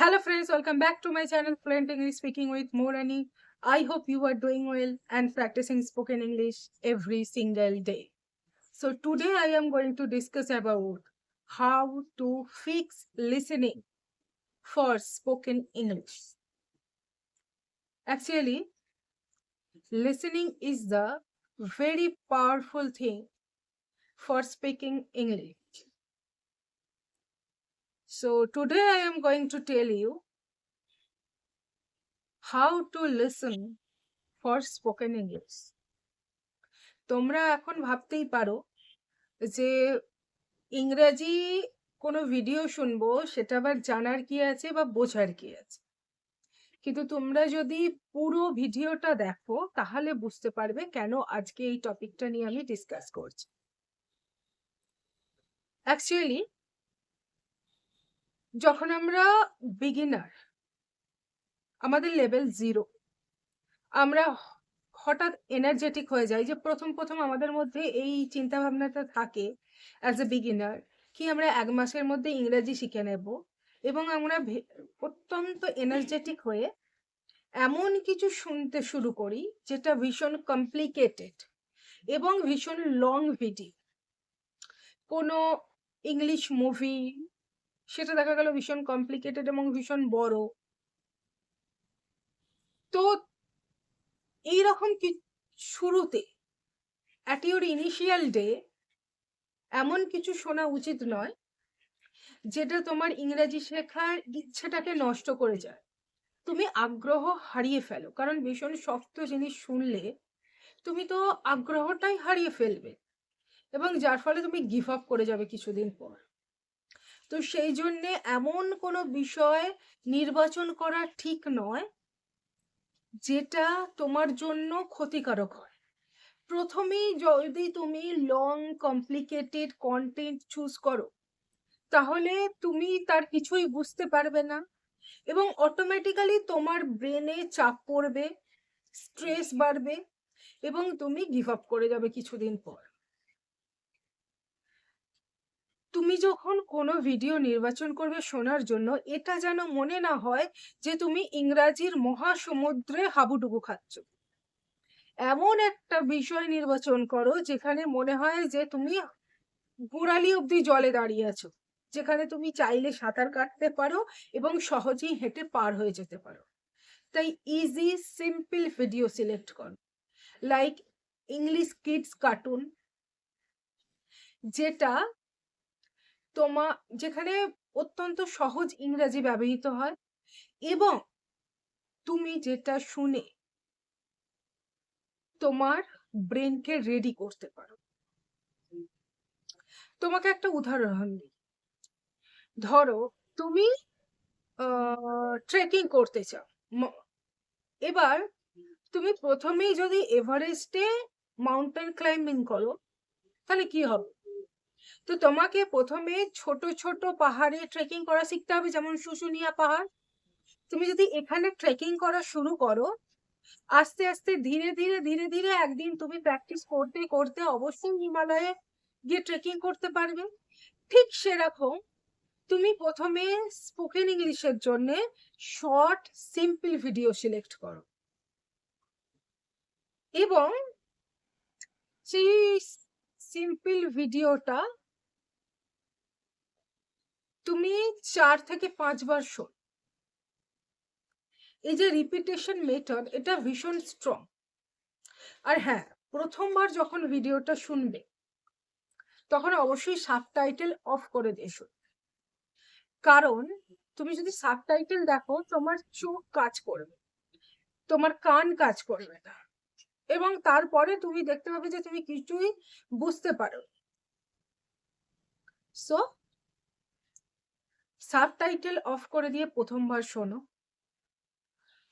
Hello friends, welcome back to my channel Fluent English Speaking with Morani. I hope you are doing well and practicing spoken English every single day. So today I am going to discuss about how to fix listening for spoken English. Actually, listening is the very powerful thing for speaking English. So today I am going to tell you how to listen for spoken English. তোমরা এখন ভাবতেই পারো যে ইংরেজি কোনো video শুনবো সেটা আবার জানার কি আছে বা বোঝার কি আছে, কিন্তু তোমরা যদি পুরো ভিডিওটা দেখো তাহলে বুঝতে পারবে কেন আজকে এই টপিকটা নিয়ে আমি ডিসকাস করছি। অ্যাকচুয়ালি যখন আমরা বিগিনার, আমাদের লেভেল 0, আমরা হঠাৎ এনার্জেটিক হয়ে যাই যে প্রথম প্রথম আমাদের মধ্যে এই চিন্তা ভাবনাটা থাকে অ্যাজ এ বিগিনার কি আমরা 1 মাসের মধ্যে ইংরেজি শিখে নেব, এবং আমরা অত্যন্ত এনার্জেটিক হয়ে এমন কিছু শুনতে শুরু করি যেটা ভীষণ কমপ্লিকেটেড এবং ভীষণ লং ভিডিও। কোনো ইংলিশ মুভি, সেটা দেখা গেল ভীষণ কমপ্লিকেটেড এবং ভীষণ বড়। তো এইরকম শুরুতে অ্যাট ইউর ইনিশিয়াল ডে এমন কিছু শোনা উচিত নয় যেটা তোমার ইংরেজি শেখার ইচ্ছেটাকে নষ্ট করে যায়, তুমি আগ্রহ হারিয়ে ফেলো। কারণ ভীষণ শক্ত জিনিস শুনলে তুমি তো আগ্রহটাই হারিয়ে ফেলবে এবং যার ফলে তুমি গিভ আপ করে যাবে কিছুদিন পর। তো সেই জন্যে এমন কোনো বিষয় নির্বাচন করা ঠিক নয় যেটা তোমার জন্য ক্ষতিকারক হয়। প্রথমেই যদি তুমি লং কমপ্লিকেটেড কন্টেন্ট চুজ করো তাহলে তুমি তার কিছুই বুঝতে পারবে না এবং অটোমেটিক্যালি তোমার ব্রেনে চাপ পড়বে, স্ট্রেস বাড়বে এবং তুমি গিভ আপ করে যাবে কিছুদিন পর। তুমি যখন কোনো ভিডিও নির্বাচন করবে শোনার জন্য, এটা যেন মনে না হয় যে তুমি ইংরাজির মহাসমুদ্রে হাবুডুবু খাচ্ছ। এমন একটা বিষয় নির্বাচন করো যেখানে মনে হয় যে তুমি গোড়ালি অব্দি জলে দাঁড়িয়ে আছো, যেখানে তুমি চাইলে সাঁতার কাটতে পারো এবং সহজেই হেঁটে পার হয়ে যেতে পারো। তাই ইজি সিম্পল ভিডিও সিলেক্ট করো, লাইক ইংলিশ কিডস কার্টুন, যেখানে অত্যন্ত সহজ ইংরেজি ব্যবহৃত হয় এবং তুমি যেটা শুনে তোমার ব্রেনকে রেডি করতে পারো। তোমাকে একটা উদাহরণ দিই, ধরো তুমি ট্রেকিং করতে চাও। এবার তুমি প্রথমেই যদি এভারেস্টে মাউন্টেন ক্লাইম্বিং করো তাহলে কি হবে? তো তোমাকে প্রথমে ছোট ছোট পাহাড়ে ট্রেকিং করা শিখতে হবে, যেমন শুশুনিয়া পাহাড়। তুমি যদি এখানে ট্রেকিং করা শুরু করো, আস্তে আস্তে ধীরে ধীরে ধীরে ধীরে একদিন তুমি প্র্যাকটিস করতে করতে অবশ্যই হিমালয়ে গিয়ে ট্রেকিং করতে পারবে। ঠিক সেরকম তুমি প্রথমে স্পোকেন ইংলিশের জন্য শর্ট সিম্পল ভিডিও সিলেক্ট করো এবং সেই সিম্পল ভিডিওটা তুমি 4 থেকে 5 বার শোনো। এই যে রিপিটেশন মেথড, এটা ভীষণ স্ট্রং। আর হ্যাঁ, প্রথমবার যখন ভিডিওটা শুনবে তখন অবশ্যই সাবটাইটেল অফ করে দিয়ে শুনবে, কারণ তুমি যদি সাবটাইটেল দেখো তোমার চোখ কাজ করবে, তোমার কান কাজ করবে না এবং তারপরে তুমি দেখতে পাবে যে তুমি কিছুই বুঝতে পারো। সো সাবটাইটেল অফ করে দিয়ে প্রথমবার শোনো।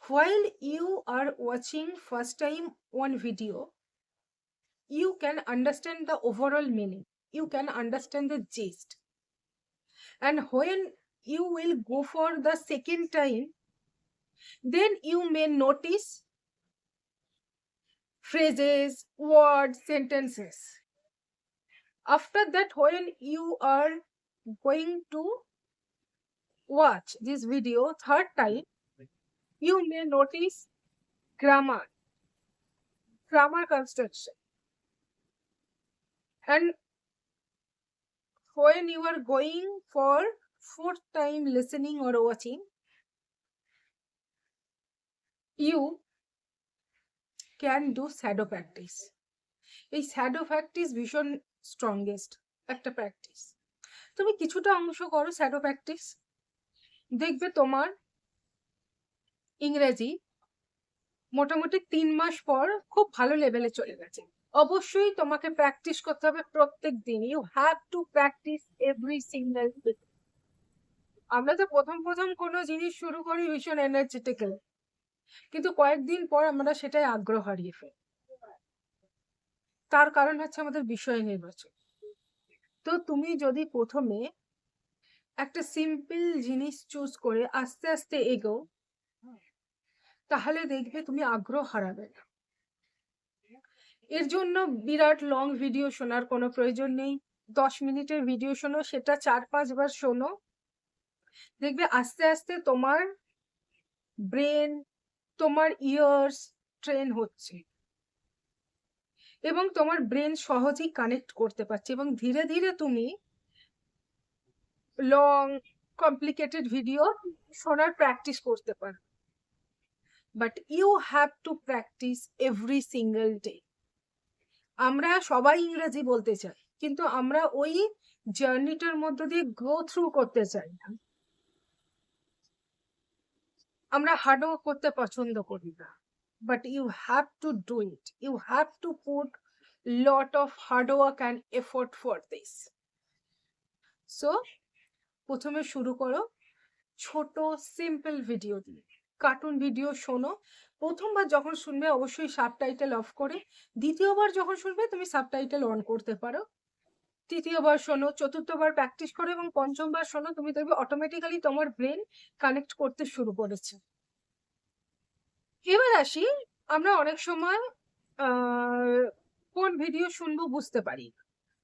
While you are watching first time one video, you can understand the overall meaning, you can understand the gist, and when you will go for the second time, then you may notice phrases, words, sentences. After that, when you are going to watch this video third time, you may notice grammar construction. And when you are going for fourth time listening or watching, you can do shadow practice. এই shadow practice ভীষণ strongest একটা practice. তুমি কিছুটা অংশ করো shadow practice, দেখবে তোমার ইংরেজি মোটামুটি 3 মাস পর খুব ভালো লেভেলে চলে গেছে। অবশ্যই তোমাকে প্র্যাকটিস করতে হবে প্রত্যেক দিন। You have to practice every single day. আমরা তো প্রথম কোনো জিনিস শুরু করি ভীষণ এনার্জেটিক্যাল, কিন্তু কয়েকদিন পর আমরা সেটাই আগ্রহ হারিয়ে ফেলি। তার কারণ হচ্ছে আমাদের বিষয় নির্বাচন। তো তুমি যদি প্রথমে একটা সিম্পল জিনিস চুজ করে আস্তে আস্তে এগো, তাহলে দেখবে তুমি আগ্রহ হারাবে না। এর জন্য বিরাট লং ভিডিও শোনার কোনো প্রয়োজন নেই। 10 মিনিটের ভিডিও শোনো, সেটা 4-5 বার শোনো, দেখবে আস্তে আস্তে তোমার ব্রেন, তোমার ইয়ার্স ট্রেন হচ্ছে এবং তোমার ব্রেন সহজেই কানেক্ট করতে পারছে, এবং ধীরে ধীরে তুমি লং কমপ্লিকেটেড ভিডিও শোনার প্র্যাকটিস করতে পারো। But you have to practice every single day. আমরা সবাই ইংরেজি বলতে চাই, কিন্তু আমরা ওই জার্নিটার মধ্য দিয়ে গো থ্রু করতে চাই না। আমরা হার্ডওয়ার্ক করতে পছন্দ করি না। But you have to do it. You have to put lot of hard work and effort for this. So প্রথমে শুরু করো ছোট সিম্পল ভিডিও দিয়ে। কার্টুন ভিডিও শোনো। প্রথমবার যখন শুনবে অবশ্যই সাবটাইটেল অফ করে, দ্বিতীয়বার যখন শুনবে তুমি সাবটাইটেল অন করতে পারো, তৃতীয়বার শোনো, চতুর্থবার প্র্যাকটিস করো এবং পঞ্চমবার শোনো, তুমি দেখবে অটোমেটিক্যালি তোমার ব্রেন কানেক্ট করতে শুরু করেছে। এবার আসি, আমরা অনেক সময় কোন ভিডিও শুনবো বুঝতে পারি।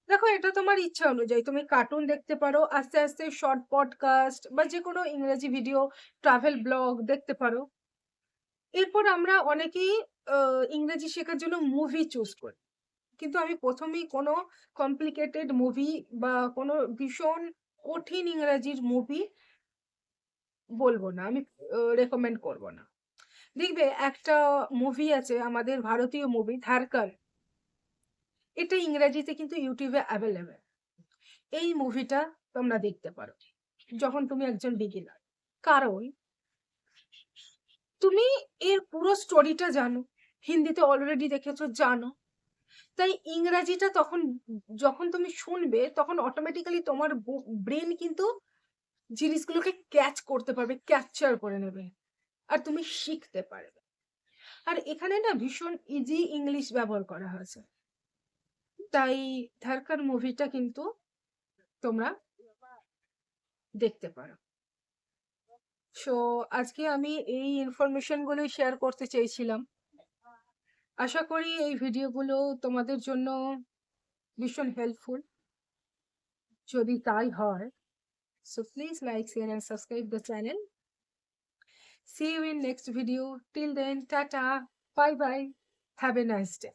দেখো, এটা তোমার ইচ্ছা অনুযায়ী তুমি কার্টুন দেখতে পারো, আস্তে আস্তে শর্ট পডকাস্ট বা যে কোনো ইংরেজি ভিডিও, ট্রাভেল ব্লগ দেখতে পারো। এরপর আমরা অনেকেই ইংরেজি শেখার জন্য মুভি চুজ করি, কিন্তু আমি প্রথমেই কোনো কমপ্লিকেটেড মুভি বা কোনো ভীষণ কঠিন ইংরেজির মুভি বলবো না, আমি রেকমেন্ড করব না। দেখবে একটা মুভি আছে আমাদের ভারতীয় মুভি ধারকার, এটা ইংরেজিতে কিন্তু ইউটিউবে অ্যাভেলেবেল। এই মুভিটা তোমরা দেখতে পারো যখন তুমি একজন বিগিনার, কারণ তুমি এর পুরো স্টোরিটা জানো, হিন্দিতে অলরেডি দেখেছো, জানো। তাই ইংরাজিটা তখন যখন তুমি শুনবে তখন অটোমেটিক্যালি তোমার ব্রেন কিন্তু জিনিসগুলোকে ক্যাচ করতে পারবে, ক্যাপচার করে নেবে, আর তুমি শিখতে পারবে। আর এখানে না ভীষণ ইজি ইংলিশ ব্যবহার করা হয়েছে, তাই ধারকার মুভিটা কিন্তু তোমরা দেখতে পারো। সো আজকে আমি এই ইনফরমেশনগুলোই শেয়ার করতে চেয়েছিলাম। আশা করি এই ভিডিওগুলো তোমাদের জন্য ভীষণ হেল্পফুল। যদি তাই হয়, so please like, share and subscribe the channel. See you in next video. Till then, tata, bye bye. Have a nice day.